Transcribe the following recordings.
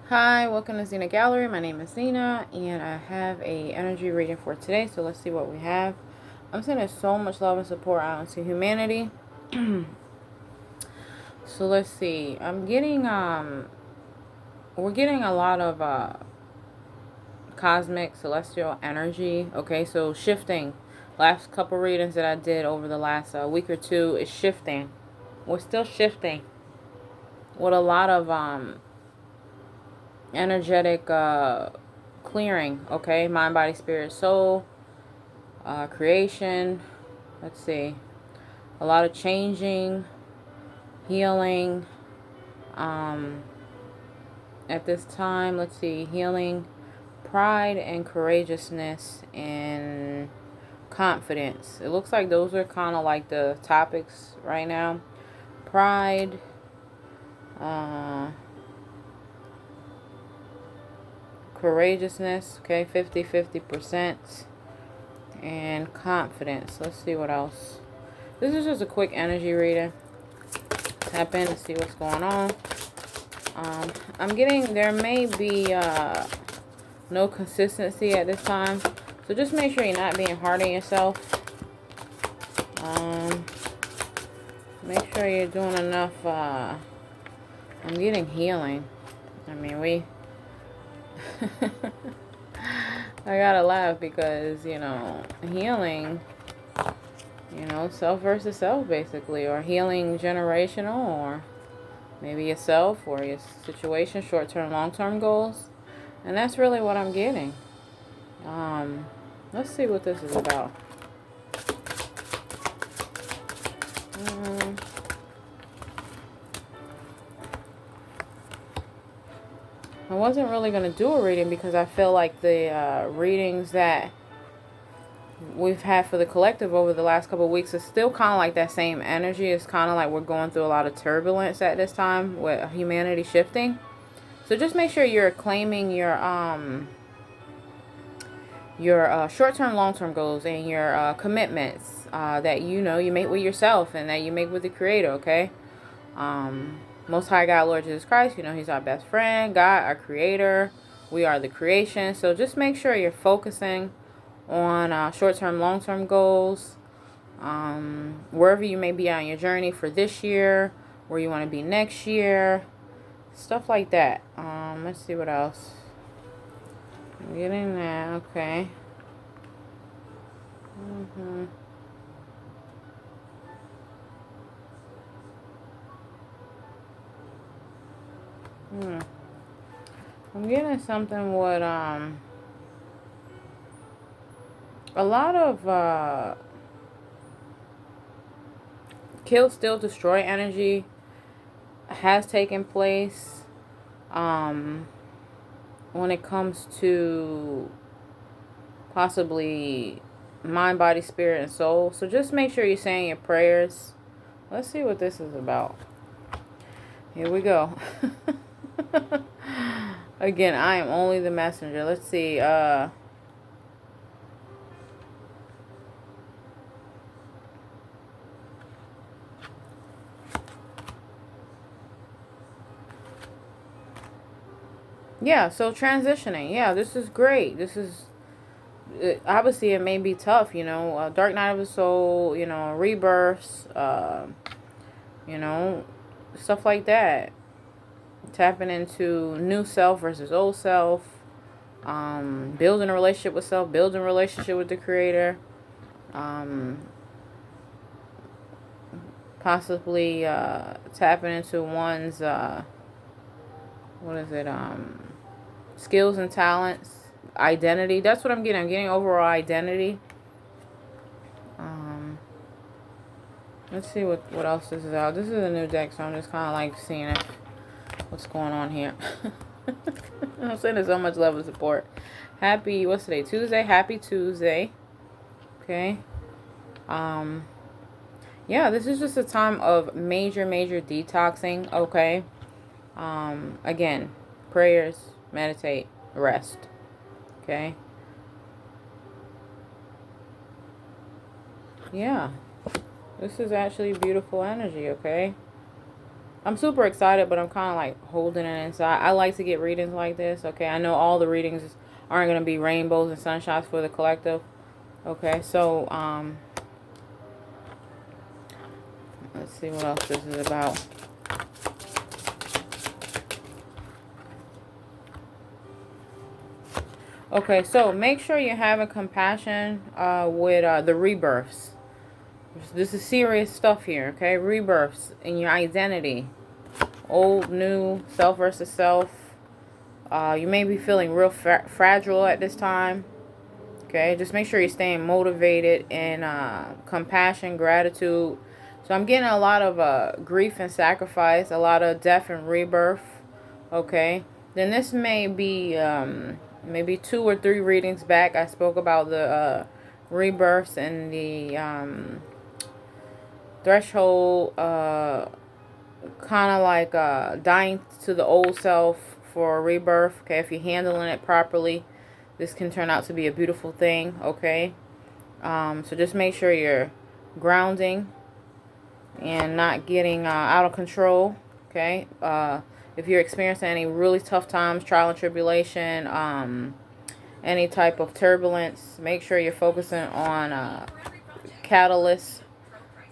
Hi, welcome to Zenagallery. My name is Zena, and I have a energy reading for today. So let's see what we have. I'm sending so much love and support out into humanity. So let's see. We're getting a lot of cosmic celestial energy. Okay, so shifting. Last couple readings that I did over the last week or two is shifting. We're still shifting with a lot of energetic clearing. Okay, mind, body, spirit, soul. Creation. Let's see. A lot of changing, healing. Um, at this time, let's see. Healing, pride, and courageousness, and confidence. It looks like those are kind of like the topics right now. Pride. Uh, Courageousness. Okay, 50-50%. And confidence. Let's see what else. This is just a quick energy reading. Tap in to see what's going on. I'm getting, there may be no consistency at this time. So just make sure you're not being hard on yourself. Make sure you're doing enough. I'm getting healing. I mean, I gotta laugh because, healing, self versus self, basically. Or healing generational, or maybe yourself or your situation, short-term, long-term goals. And that's really what I'm getting. Let's see what this is about. I wasn't really going to do a reading because I feel like the readings that we've had for the collective over the last couple of weeks is still kind of like that same energy. It's kind of like we're going through a lot of turbulence at this time with humanity shifting. So just make sure you're claiming your short-term, long-term goals and your commitments that you make with yourself and that you make with the Creator, okay? Most High God, Lord Jesus Christ, He's our best friend, God, our Creator. We are the creation. So just make sure you're focusing on short-term, long-term goals. Wherever you may be on your journey for this year, where you want to be next year, stuff like that. Let's see what else. I'm getting that. Okay. I'm getting something with a lot of kill, steal, destroy energy has taken place when it comes to possibly mind, body, spirit, and soul. So just make sure you're saying your prayers. Let's see what this is about. Here we go. Again, I am only the messenger. Let's see. Yeah, so transitioning. Yeah, this is great. This is obviously it may be tough, dark night of the soul, rebirths, stuff like that. Tapping into new self versus old self, building a relationship with self, building a relationship with the Creator, possibly tapping into one's skills and talents, identity. That's what I'm getting. I'm getting overall identity. Let's see what else this is out. This is a new deck, so I'm just kind of like seeing what's going on here. I'm sending so much love and support. Happy, what's today? Tuesday. Happy Tuesday. Okay. Yeah, this is just a time of major detoxing. Okay. Again, prayers, meditate, rest. Okay. Yeah. This is actually beautiful energy, okay? I'm super excited, but I'm kind of like holding it inside. I like to get readings like this. Okay, I know all the readings aren't going to be rainbows and sunshots for the collective. Okay, so let's see what else this is about. Okay, so make sure you're having compassion with the rebirths. This is serious stuff here, okay? Rebirths in your identity. Old, new, self versus self. You may be feeling real fragile at this time. Okay, just make sure you're staying motivated and compassion, gratitude. So I'm getting a lot of grief and sacrifice, a lot of death and rebirth. Okay, then this may be maybe 2 or 3 readings back. I spoke about the rebirths and the threshold, kind of like dying to the old self for a rebirth. Okay, if you're handling it properly, this can turn out to be a beautiful thing. Okay, so just make sure you're grounding and not getting out of control. Okay, if you're experiencing any really tough times, trial and tribulation, any type of turbulence, make sure you're focusing on catalyst,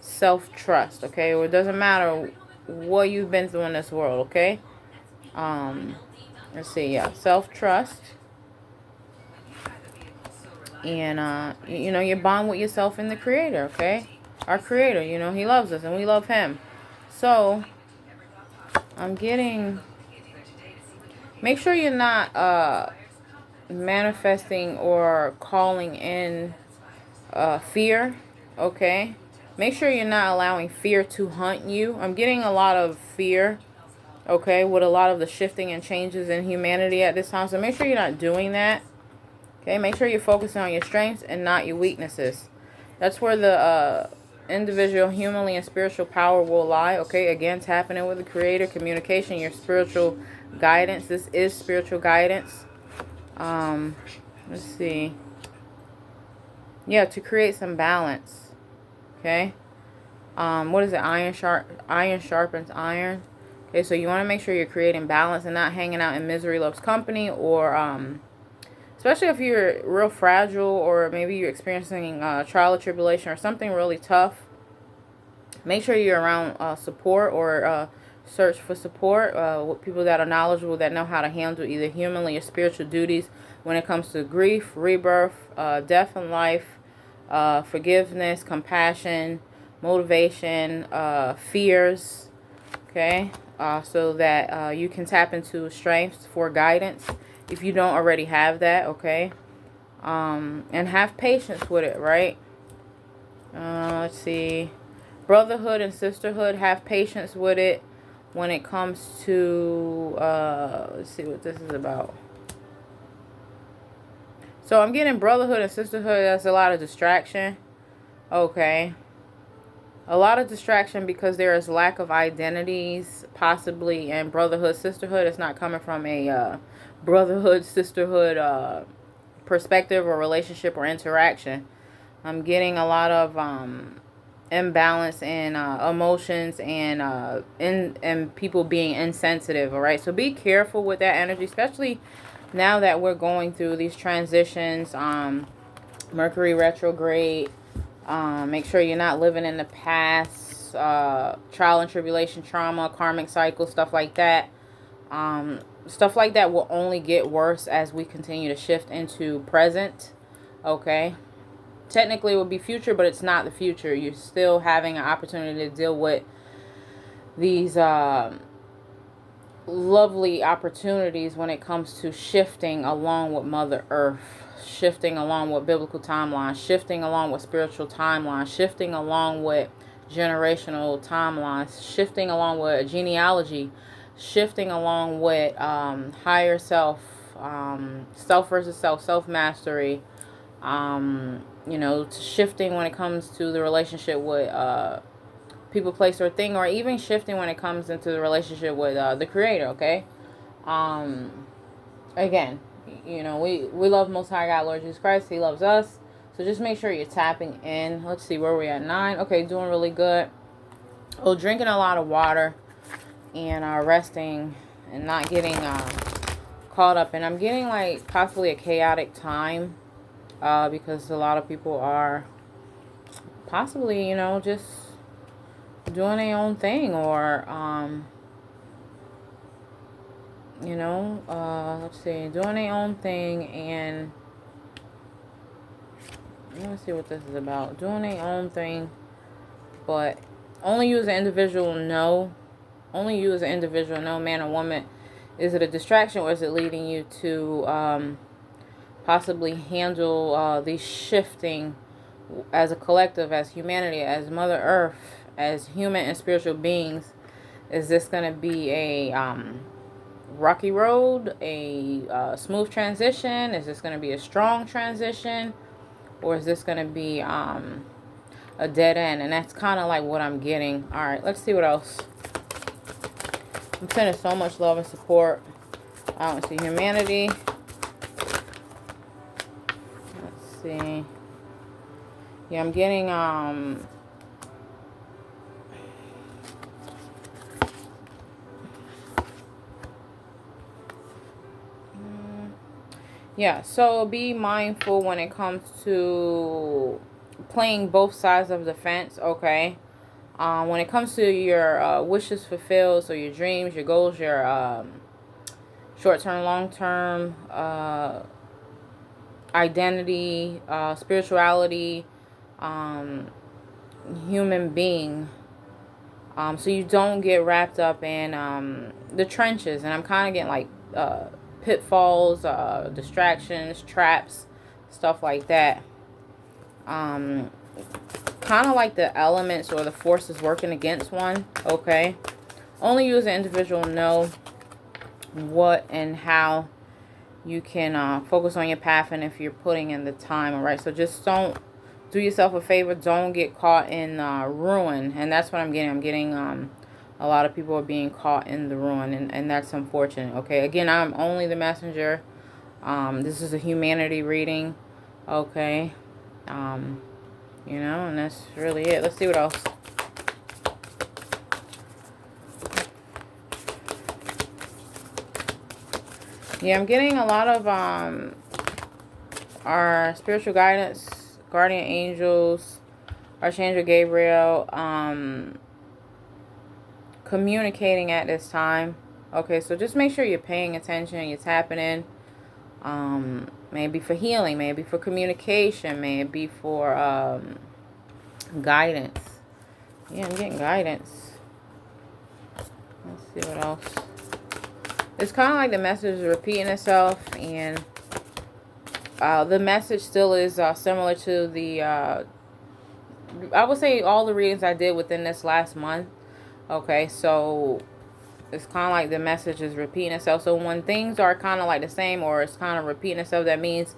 self-trust. Okay, it doesn't matter what you've been through in this world. Okay, let's see, yeah, self-trust. And you know, you bond with yourself and the creator. Okay, our creator, you know, he loves us and we love him. So I'm getting, make sure you're not manifesting or calling in fear. Okay, make sure you're not allowing fear to hunt you. I'm getting a lot of fear, okay, with a lot of the shifting and changes in humanity at this time. So make sure you're not doing that. Okay, make sure you're focusing on your strengths and not your weaknesses. That's where the individual humanly and spiritual power will lie. Okay, again, tapping in with the creator, communication, your spiritual guidance. This is spiritual guidance. Let's see. Yeah, to create some balance. Okay. What is it? Iron sharpens iron. Okay, so you want to make sure you're creating balance and not hanging out in misery loves company, or especially if you're real fragile, or maybe you're experiencing trial or tribulation or something really tough. Make sure you're around support, or search for support with people that are knowledgeable, that know how to handle either humanly or spiritual duties when it comes to grief, rebirth, death in life, forgiveness, compassion, motivation, fears. Okay, so that you can tap into strengths for guidance if you don't already have that. Okay, and have patience with it, right? Let's see, brotherhood and sisterhood, have patience with it when it comes to let's see what this is about. So I'm getting brotherhood and sisterhood. That's a lot of distraction. Okay, a lot of distraction because there is lack of identities, possibly, and brotherhood, sisterhood. It's not coming from a brotherhood, sisterhood perspective or relationship or interaction. I'm getting a lot of imbalance in emotions and people being insensitive. All right, so be careful with that energy, especially now that we're going through these transitions. Mercury retrograde. Make sure you're not living in the past, trial and tribulation, trauma, karmic cycle, stuff like that. Stuff like that will only get worse as we continue to shift into present. Okay, technically it would be future, but it's not the future. You're still having an opportunity to deal with these lovely opportunities when it comes to shifting along with Mother Earth, shifting along with biblical timelines, shifting along with spiritual timelines, shifting along with generational timelines, shifting along with genealogy, shifting along with higher self, self versus self, self-mastery, you know, shifting when it comes to the relationship with people, place, or thing, or even shifting when it comes into the relationship with the creator. Okay, again, you know, we love Most High God, Lord Jesus Christ. He loves us. So just make sure you're tapping in. Let's see, where we're at. 9. Okay, doing really good. Oh, drinking a lot of water. and resting and not getting caught up. And I'm getting like possibly a chaotic time because a lot of people are possibly, you know, just doing their own thing, or you know, let's see, doing their own thing. And let me see what this is about. Doing their own thing, but only you as an individual know. Only you as an individual know, man or woman. Is it a distraction, or is it leading you to possibly handle these shifting as a collective, as humanity, as Mother Earth, as human and spiritual beings? Is this going to be a rocky road, a smooth transition? Is this going to be a strong transition? Or is this going to be a dead end? And that's kind of like what I'm getting. All right, let's see what else. I'm sending so much love and support out to humanity. Let's see. Yeah, I'm getting yeah, so be mindful when it comes to playing both sides of the fence, okay? When it comes to your wishes fulfilled, so your dreams, your goals, your short-term, long-term identity, spirituality, human being, so you don't get wrapped up in the trenches. And I'm kind of getting like pitfalls, distractions, traps, stuff like that. Kind of like the elements or the forces working against one, okay? Only you as an individual know what and how you can focus on your path, and if you're putting in the time, all right? So just don't, do yourself a favor, don't get caught in ruin. And that's what I'm getting. I'm getting a lot of people are being caught in the ruin, and that's unfortunate, okay? Again, I'm only the messenger. This is a humanity reading, okay? You know, and that's really it. Let's see what else. Yeah, I'm getting a lot of our spiritual guidance, guardian angels, Archangel Gabriel, communicating at this time. Okay, so just make sure you're paying attention, you're tapping in. Maybe for healing, maybe for communication, maybe for guidance. Yeah, I'm getting guidance. Let's see what else. It's kind of like the message is repeating itself, and the message still is similar to the I would say all the readings I did within this last month. Okay, so it's kind of like the message is repeating itself. So when things are kind of like the same, or it's kind of repeating itself, that means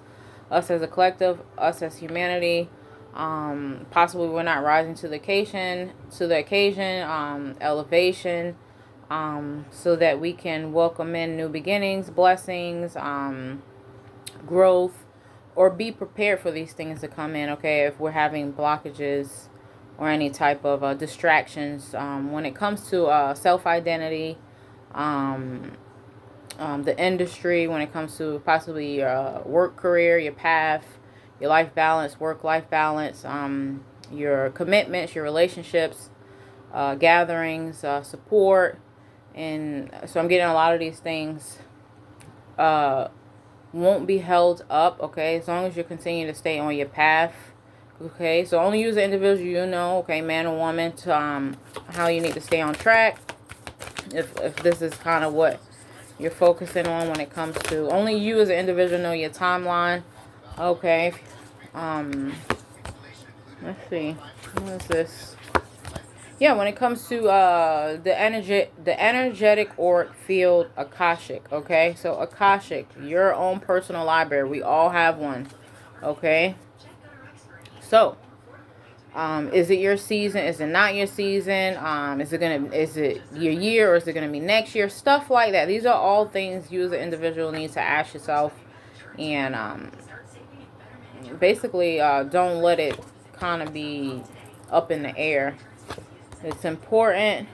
us as a collective, us as humanity, possibly we're not rising to the occasion, elevation, so that we can welcome in new beginnings, blessings, growth, or be prepared for these things to come in, okay? If we're having blockages or any type of distractions when it comes to self-identity, the industry, when it comes to possibly your work career, your path, your life balance, work-life balance, your commitments, your relationships, gatherings, support. And so I'm getting a lot of these things won't be held up, okay, as long as you continue to stay on your path. Okay, so only use the individual you know, okay, man or woman, to how you need to stay on track. If this is kind of what you're focusing on when it comes to, only you as an individual know your timeline. Okay, let's see, what is this? Yeah, when it comes to the energetic auric field, Akashic, okay? So Akashic, your own personal library. We all have one, okay? So, is it your season? Is it not your season? Is it your year, or is it gonna be next year? Stuff like that. These are all things you as an individual need to ask yourself, and basically don't let it kind of be up in the air. It's important,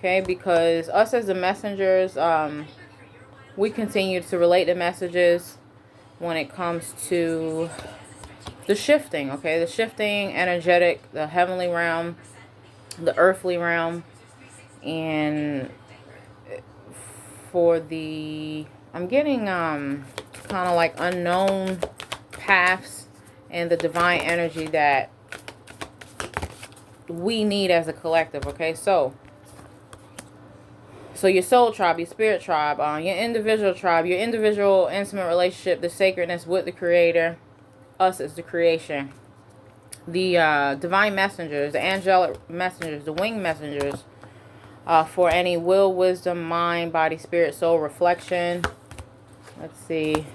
Okay, because us as the messengers, we continue to relate the messages when it comes to the shifting, okay? The shifting, energetic, the heavenly realm, the earthly realm, and for the, I'm getting kind of like unknown paths and the divine energy that we need as a collective, okay? So your soul tribe, your spirit tribe, your individual tribe, your individual intimate relationship, the sacredness with the creator, us as the creation, the divine messengers, the angelic messengers, the winged messengers, for any will, wisdom, mind, body, spirit, soul, reflection. Let's see.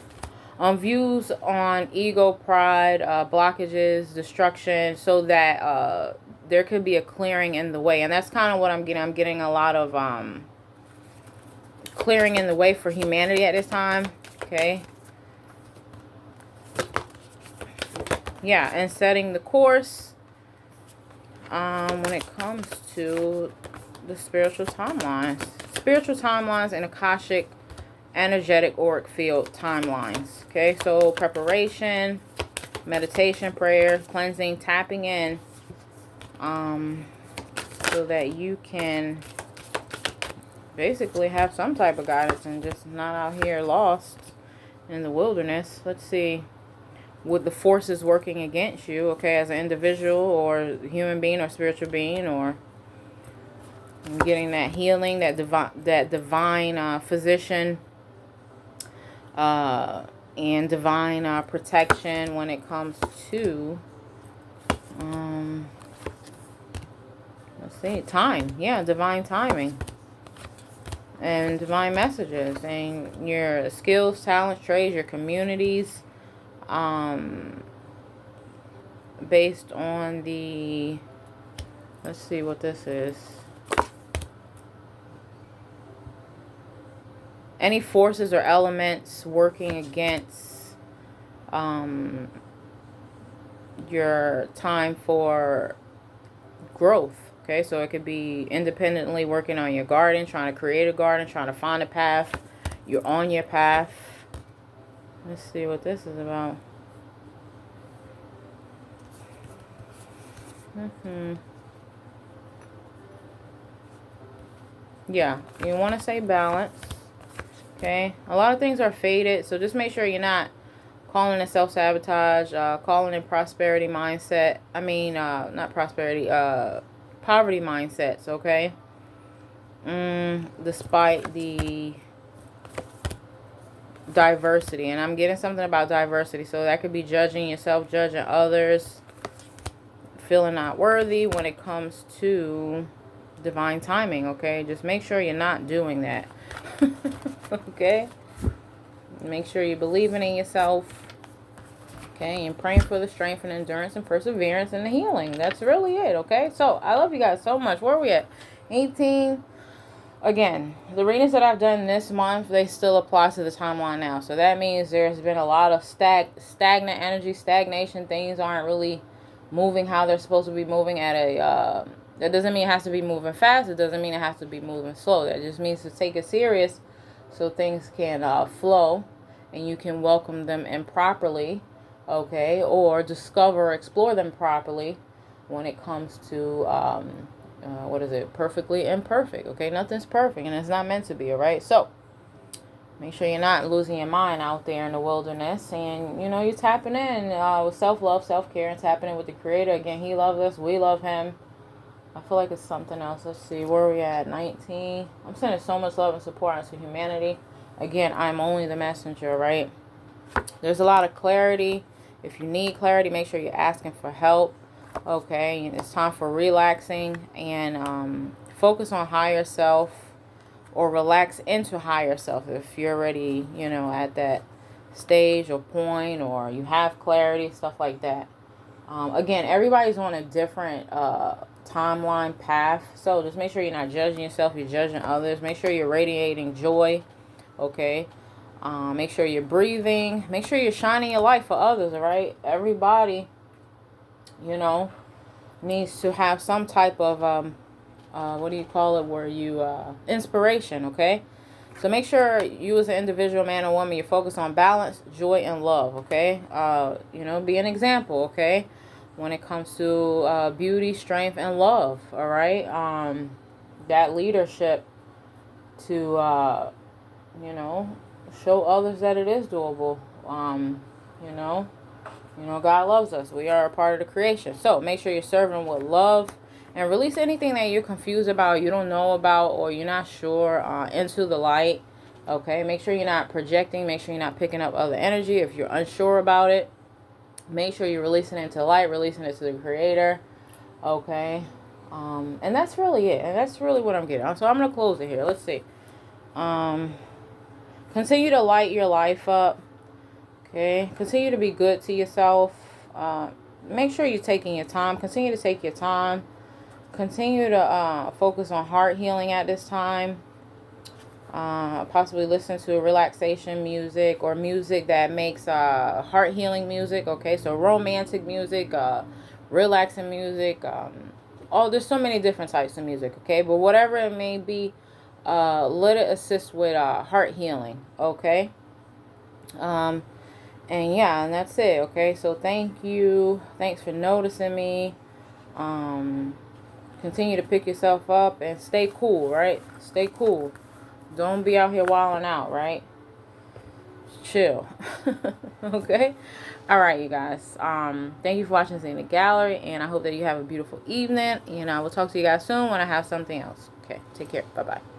Views on ego, pride, blockages, destruction, so that there could be a clearing in the way. And that's kind of what I'm getting. I'm getting a lot of clearing in the way for humanity at this time. Okay. Yeah, and setting the course when it comes to the spiritual timelines. Spiritual timelines and Akashic energetic auric field timelines. Okay, so preparation, meditation, prayer, cleansing, tapping in, so that you can basically have some type of guidance and just not out here lost in the wilderness. Let's see. With the forces working against you, okay, as an individual or human being or spiritual being, or getting that healing, that divine physician and divine protection when it comes to let's see, time. Yeah, divine timing and divine messages, and your skills, talents, trades, your communities, based on the, let's see what this is. Any forces or elements working against your time for growth. Okay, so it could be independently working on your garden, trying to create a garden, trying to find a path. You're on your path. Let's see what this is about. Yeah, you want to say balance. Okay, a lot of things are faded, so just make sure you're not calling it self-sabotage, calling it prosperity mindset. I mean, not prosperity, poverty mindsets, okay? Despite the diversity, and I'm getting something about diversity, so that could be judging yourself, judging others, feeling not worthy when it comes to divine timing, okay? Just make sure you're not doing that. Okay? Make sure you're believing in yourself. Okay? And praying for the strength and endurance and perseverance and the healing. That's really it, okay? So, I love you guys so much. Where are we at? 18. Again, the readings that I've done this month, they still apply to the timeline now. So, that means there's been a lot of stagnant energy, stagnation. Things aren't really moving how they're supposed to be moving at a... that doesn't mean it has to be moving fast. It doesn't mean it has to be moving slow. That just means to take it serious so things can flow and you can welcome them in properly, okay? Or discover, explore them properly when it comes to, what is it? Perfectly imperfect, okay? Nothing's perfect and it's not meant to be, all right? So, make sure you're not losing your mind out there in the wilderness. And, you know, you're tapping in with self-love, self-care, and tapping in with the Creator. Again, He loves us. We love Him. I feel like it's something else. Let's see. Where are we at? 19. I'm sending so much love and support into humanity. Again, I'm only the messenger, right? There's a lot of clarity. If you need clarity, make sure you're asking for help. Okay? It's time for relaxing and focus on higher self, or relax into higher self if you're already, you know, at that stage or point, or you have clarity, stuff like that. Again, everybody's on a different timeline path, so just make sure you're not judging yourself, you're judging others. Make sure you're radiating joy, okay? Make sure you're breathing. Make sure you're shining your light for others, all right? Everybody, you know, needs to have some type of what do you call it, where you, inspiration, okay? So make sure you as an individual, man or woman, you focus on balance, joy, and love, okay? You know, be an example, okay? When it comes to beauty, strength, and love, all right? That leadership to, you know, show others that it is doable. You know, God loves us. We are a part of the creation. So make sure you're serving with love and release anything that you're confused about, you don't know about, or you're not sure, into the light. Okay, make sure you're not projecting. Make sure you're not picking up other energy. If you're unsure about it, make sure you're releasing it into light, releasing it to the creator. Okay, and that's really it. And that's really what I'm getting. So I'm going to close it here. Let's see. Continue to light your life up. Okay, continue to be good to yourself. Make sure you're taking your time. Continue to take your time. Continue to focus on heart healing at this time. Possibly listen to relaxation music or music that makes heart healing music. Okay, so romantic music, relaxing music. There's so many different types of music. Okay, but whatever it may be, let it assist with heart healing. Okay. And yeah, and that's it. Okay, so thank you. Thanks for noticing me. Continue to pick yourself up and stay cool, right? Stay cool. Don't be out here wilding out, right? Chill. Okay? All right, you guys. Thank you for watching Zenagallery, and I hope that you have a beautiful evening, and I will talk to you guys soon when I have something else. Okay, take care. Bye-bye.